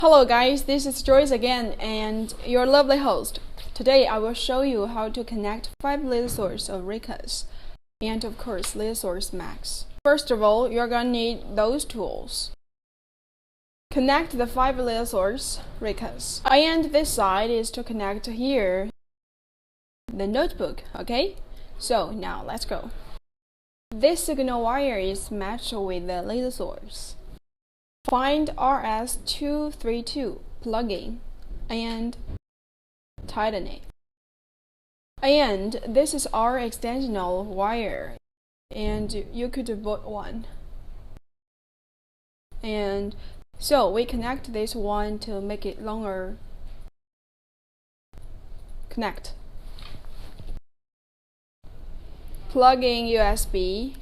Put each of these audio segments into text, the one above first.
Hello guys, this is Joyce again and your lovely host. Today I will show you how to connect 5 laser sources of Raycus and of course laser source max. First of all, you're gonna need those tools. Connect the 5 laser source Raycus. And this side is to connect here the notebook, okay? So now let's go. This signal wire is matched with the laser source. Find RS232 plugin and tighten it. And this is our extensional wire, and you could bought one. And so we connect this one to make it longer. Connect. Plug in USB.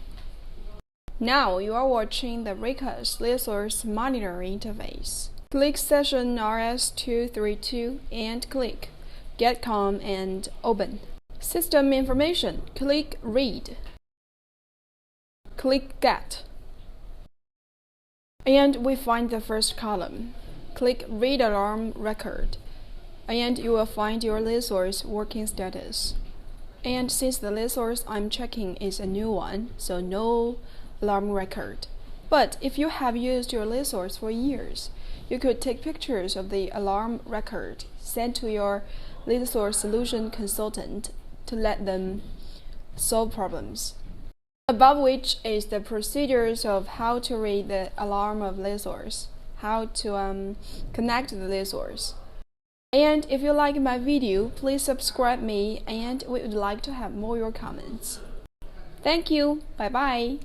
Now you are watching the Raycus laser source monitor interface. Click session RS232 and click Get COM and open. System information. Click Read. Click Get. And we find the first column. Click Read Alarm Record. And you will find your laser source working status. And since the laser source I'm checking is a new one, so no alarm record. But if you have used your laser source for years, you could take pictures of the alarm record, send to your laser source solution consultant to let them solve problems. Above which is the procedures of how to read the alarm of laser source, how to connect the laser source. And if you like my video, please subscribe me, and we would like to have more your comments. Thank you. Bye bye.